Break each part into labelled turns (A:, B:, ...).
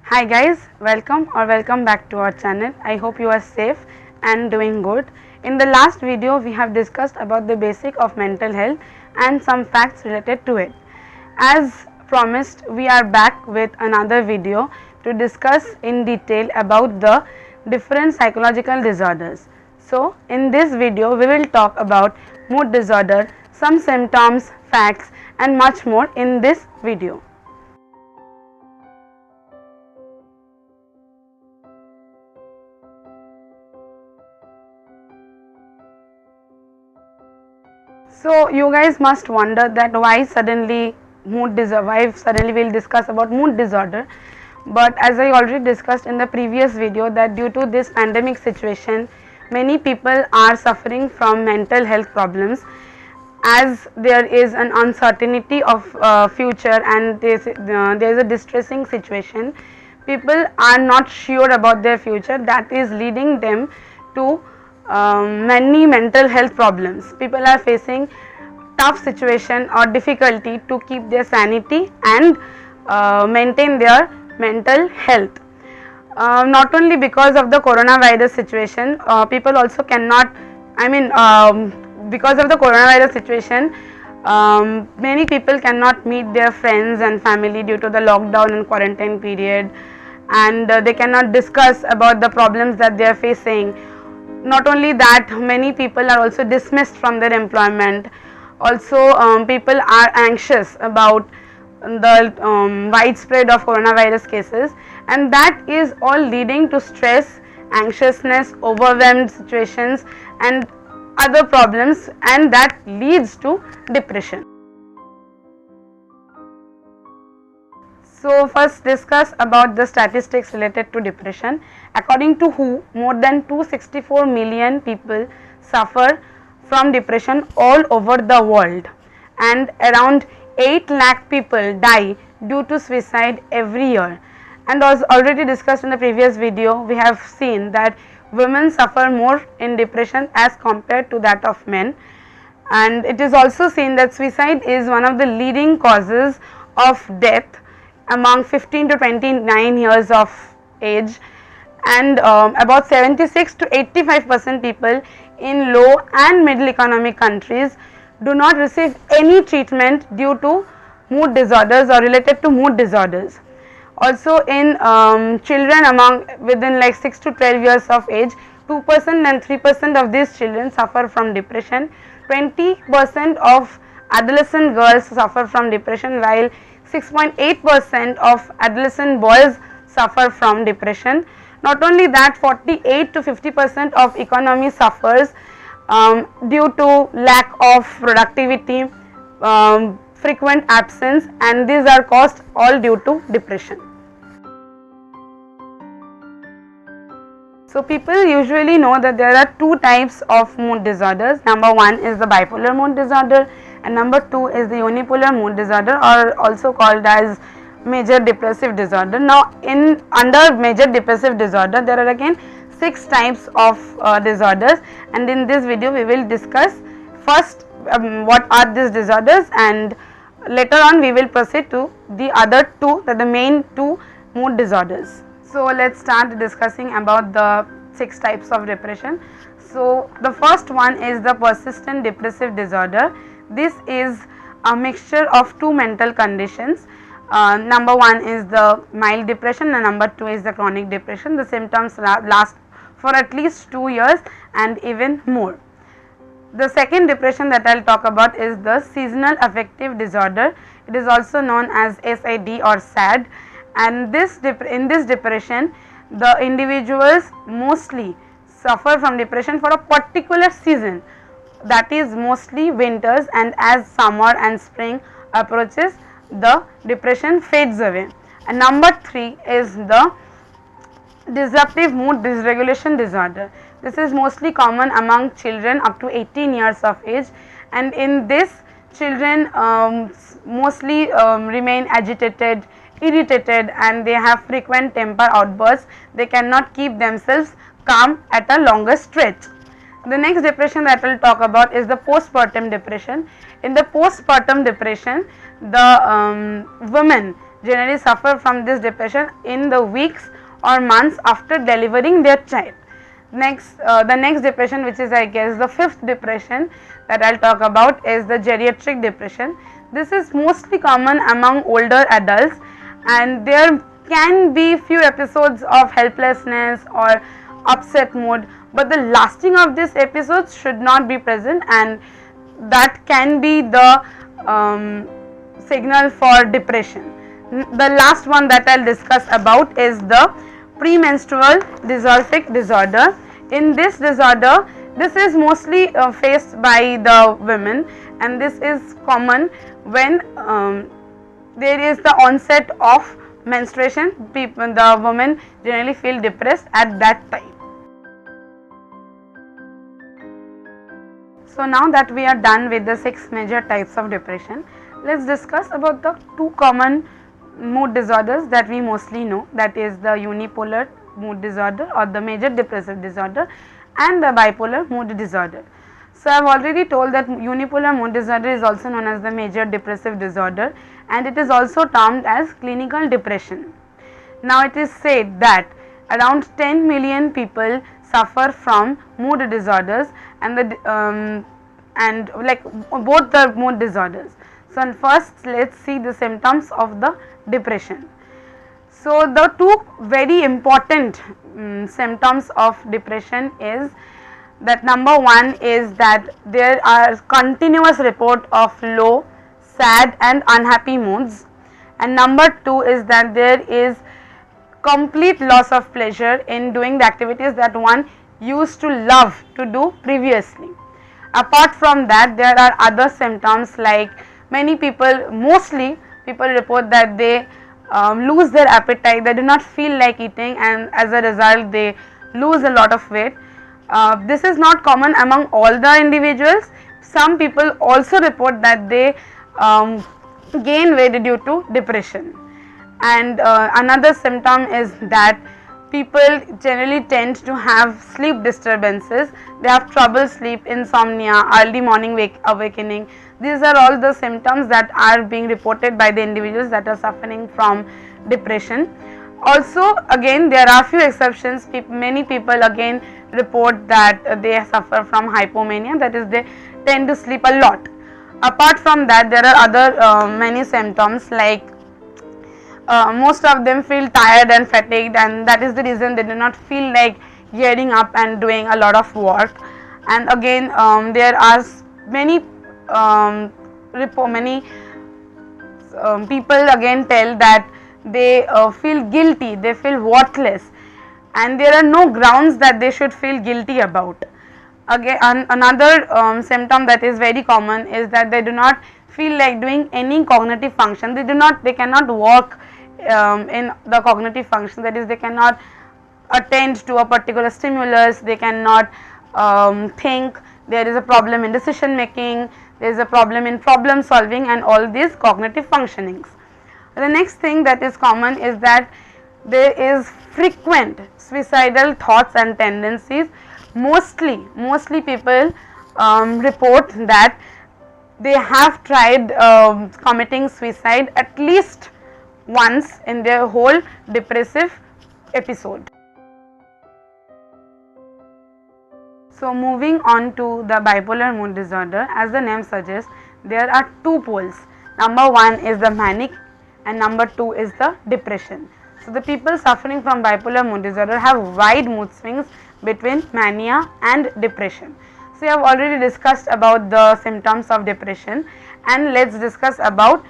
A: Hi guys, welcome back to our channel. I hope you are safe and doing good. In the last video we have discussed about the basic of mental health and some facts related to it. As promised, we are back with another video to discuss in detail about the different psychological disorders. So in this video we will talk about mood disorder, some symptoms, facts and much more in this video. So you guys must wonder that why suddenly we'll discuss about mood disorder. But as I already discussed in the previous video that due to this pandemic situation, many people are suffering from mental health problems as there is an uncertainty of future and there is a distressing situation. People are not sure about their future, that is leading them to many mental health problems. People are facing tough situation or difficulty to keep their sanity and maintain their mental health. Not only because of the coronavirus situation, people also cannot, because of the coronavirus situation, many people cannot meet their friends and family due to the lockdown and quarantine period, and they cannot discuss about the problems that they are facing. Not only that, many people are also dismissed from their employment. Also, people are anxious about the widespread of coronavirus cases, and that is all leading to stress, anxiousness, overwhelmed situations and other problems, and that leads to depression. So first discuss about the statistics related to depression. According to WHO, more than 264 million people suffer from depression all over the world, and around 8 lakh people die due to suicide every year. And as already discussed in the previous video, we have seen that women suffer more in depression as compared to that of men, and it is also seen that suicide is one of the leading causes of death among 15 to 29 years of age, and about 76 to 85% people in low and middle economic countries do not receive any treatment due to mood disorders or related to mood disorders. Also in children within like 6 to 12 years of age, 2% and 3% of these children suffer from depression. 20% of adolescent girls suffer from depression, while 6.8% of adolescent boys suffer from depression. Not only that, 48 to 50% of economy suffers due to lack of productivity, frequent absence, and these are caused all due to depression. So people usually know that there are two types of mood disorders. Number one is the bipolar mood disorder, and number two is the unipolar mood disorder, or also called as major depressive disorder. Now under major depressive disorder there are again 6 types of disorders, and in this video we will discuss first what are these disorders, and later on we will proceed to the other two, the main two mood disorders. So let's start discussing about the 6 types of depression. So the first one is the persistent depressive disorder. This is a mixture of two mental conditions. Number one is the mild depression and number two is the chronic depression. The symptoms last for at least 2 years and even more. The second depression that I will talk about is the seasonal affective disorder. It is also known as SAD or SAD, and in this depression the individuals mostly suffer from depression for a particular season, that is mostly winters, and as summer and spring approaches the depression fades away. And number 3 is the disruptive mood dysregulation disorder. This is mostly common among children up to 18 years of age, and in this children mostly remain agitated, irritated, and they have frequent temper outbursts. They cannot keep themselves calm at a longer stretch. The next depression that we will talk about is the postpartum depression. In the postpartum depression, the women generally suffer from this depression in the weeks or months after delivering their child. Next, the next depression, which is I guess the fifth depression that I'll talk about, is the geriatric depression. This is mostly common among older adults, and there can be few episodes of helplessness or upset mood, but the lasting of these episodes should not be present, and that can be the signal for depression. The last one that I'll discuss about is the premenstrual dysphoric disorder. In this disorder, this is mostly faced by the women, and this is common when there is the onset of menstruation. The women generally feel depressed at that time. So now that we are done with the 6 major types of depression, let's discuss about the 2 common mood disorders that we mostly know, that is the unipolar mood disorder or the major depressive disorder and the bipolar mood disorder. So I have already told that unipolar mood disorder is also known as the major depressive disorder, and it is also termed as clinical depression. Now it is said that around 10 million people suffer from mood disorders and both the mood disorders. So first let's see the symptoms of the depression. So the 2 very important symptoms of depression is that number 1 is that there are continuous report of low, sad and unhappy moods, and number 2 is that there is complete loss of pleasure in doing the activities that one used to love to do previously. Apart from that, there are other symptoms like mostly people report that they lose their appetite, they do not feel like eating, and as a result they lose a lot of weight. This is not common among all the individuals. Some people also report that they gain weight due to depression. And another symptom is that people generally tend to have sleep disturbances. They have trouble sleep, insomnia, early morning awakening. These are all the symptoms that are being reported by the individuals that are suffering from depression. Also, again, there are few exceptions. Many people again report that they suffer from hypomania, that is, they tend to sleep a lot. Apart from that, there are other many symptoms like most of them feel tired and fatigued, and that is the reason they do not feel like getting up and doing a lot of work. And again, there are many people again tell that they feel guilty, they feel worthless, and there are no grounds that they should feel guilty about. Again, another symptom that is very common is that they do not feel like doing any cognitive function. They cannot work in the cognitive function, that is, they cannot attend to a particular stimulus, they cannot think, there is a problem in decision making, there is a problem in problem solving and all these cognitive functionings. The next thing that is common is that there is frequent suicidal thoughts and tendencies. Mostly people report that they have tried committing suicide at least once in their whole depressive episode. So moving on to the bipolar mood disorder, as the name suggests, there are 2 poles. Number 1 is the manic and number 2 is the depression. So the people suffering from bipolar mood disorder have wide mood swings between mania and depression. So we have already discussed about the symptoms of depression, and let's discuss about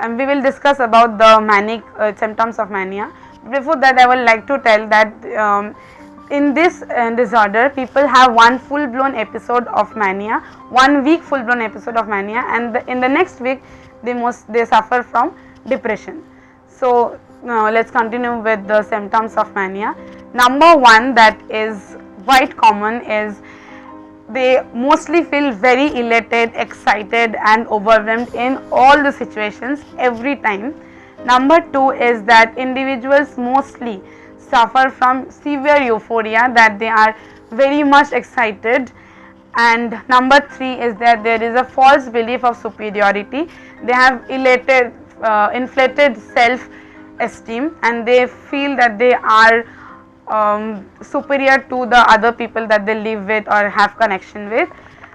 A: we will discuss about the manic symptoms of mania. Before that, I would like to tell that in this disorder, people have one full-blown episode of mania, 1 week full-blown episode of mania, and in the next week they suffer from depression. So let's continue with the symptoms of mania. Number 1 that is quite common is they mostly feel very elated, excited and overwhelmed in all the situations every time. Number 2 is that individuals mostly suffer from severe euphoria, that they are very much excited. And number 3 is that there is a false belief of superiority. They have inflated self esteem and they feel that they are superior to the other people that they live with or have connection with.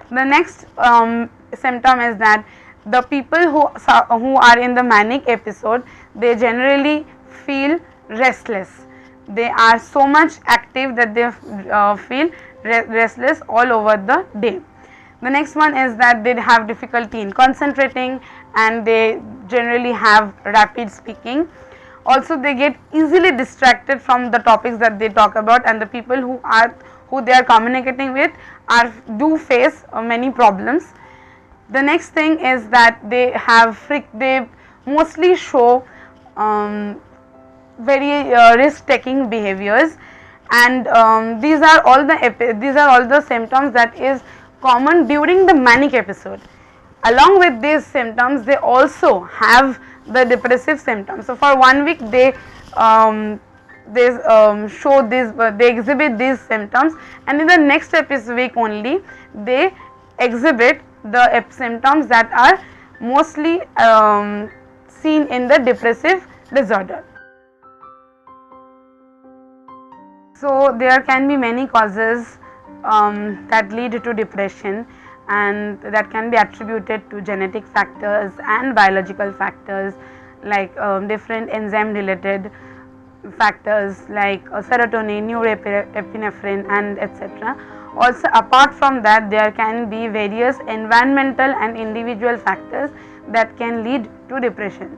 A: The next symptom is that the people who are in the manic episode, they generally feel restless. They are so much active that they feel restless all over the day. The next one is that they have difficulty in concentrating and they generally have rapid speaking. Also they get easily distracted from the topics that they talk about, and the people who they are communicating with do face many problems. The next thing is that they mostly show very risk taking behaviors, and these are all the symptoms that is common during the manic episode. Along with these symptoms, they also have the depressive symptoms. So for 1 week they exhibit these symptoms, and in the next week only they exhibit the symptoms that are mostly seen in the depressive disorder. So there can be many causes that lead to depression, and that can be attributed to genetic factors and biological factors like different enzyme related factors like serotonin, norepinephrine and etc. Also apart from that, there can be various environmental and individual factors that can lead to depression.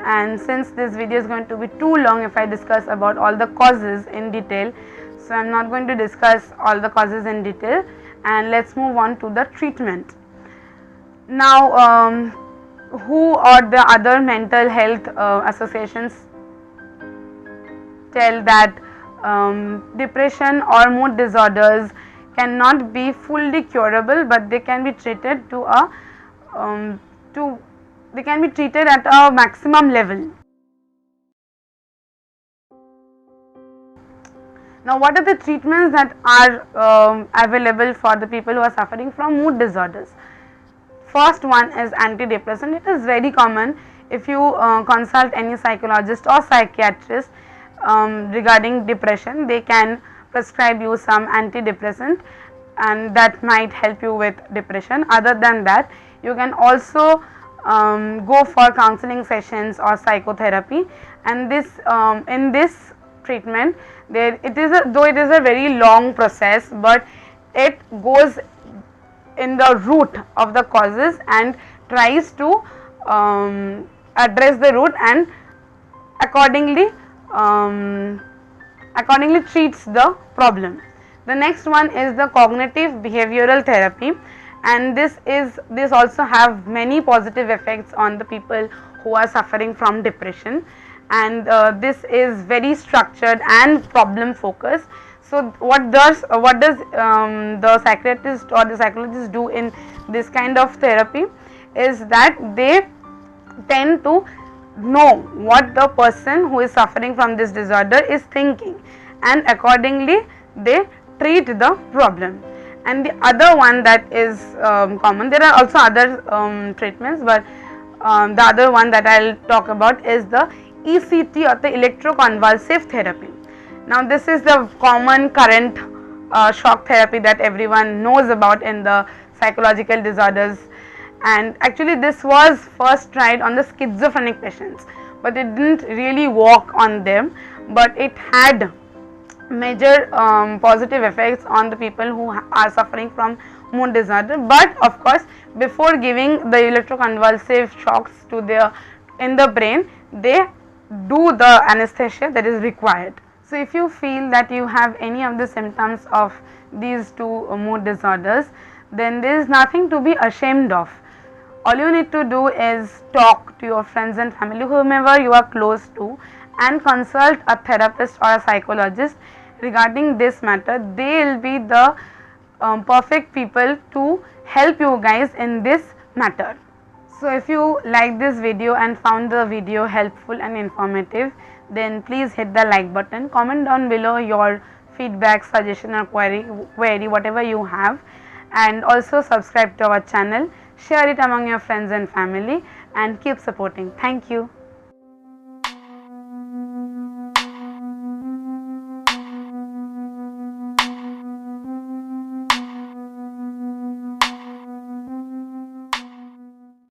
A: And since this video is going to be too long if I discuss about all the causes in detail, so I am not going to discuss all the causes in detail, and let's move on to the treatment. Now who or the other mental health associations tell that depression or mood disorders cannot be fully curable, but they can be treated at a maximum level. Now what are the treatments that are available for the people who are suffering from mood disorders? First one is antidepressant. It is very common. If you consult any psychologist or psychiatrist regarding depression, they can prescribe you some antidepressant, and that might help you with depression. Other than that, you can also go for counseling sessions or psychotherapy, and this in this treatment though it is a very long process, but it goes in the root of the causes and tries to address the root and accordingly treats the problem. The next one is the cognitive behavioral therapy, and this also have many positive effects on the people who are suffering from depression, and this is very structured and problem focused. So what does the psychiatrist or the psychologist do in this kind of therapy is that they tend to know what the person who is suffering from this disorder is thinking, and accordingly they treat the problem. And the other one that is common, there are also other treatments, but the other one that I will talk about is the ECT or the electroconvulsive therapy. Now this is the common current shock therapy that everyone knows about in the psychological disorders, and actually this was first tried on the schizophrenic patients, but it didn't really work on them, but it had major positive effects on the people who are suffering from mood disorder. But of course, before giving the electroconvulsive shocks to in the brain, they do the anesthesia that is required. So if you feel that you have any of the symptoms of these two mood disorders, then there is nothing to be ashamed of. All you need to do is talk to your friends and family, whomever you are close to, and consult a therapist or a psychologist regarding this matter. They will be the perfect people to help you guys in this matter. So if you like this video and found the video helpful and informative, then please hit the like button, comment down below your feedback, suggestion or query whatever you have, and also subscribe to our channel, share it among your friends and family, and keep supporting. Thank you.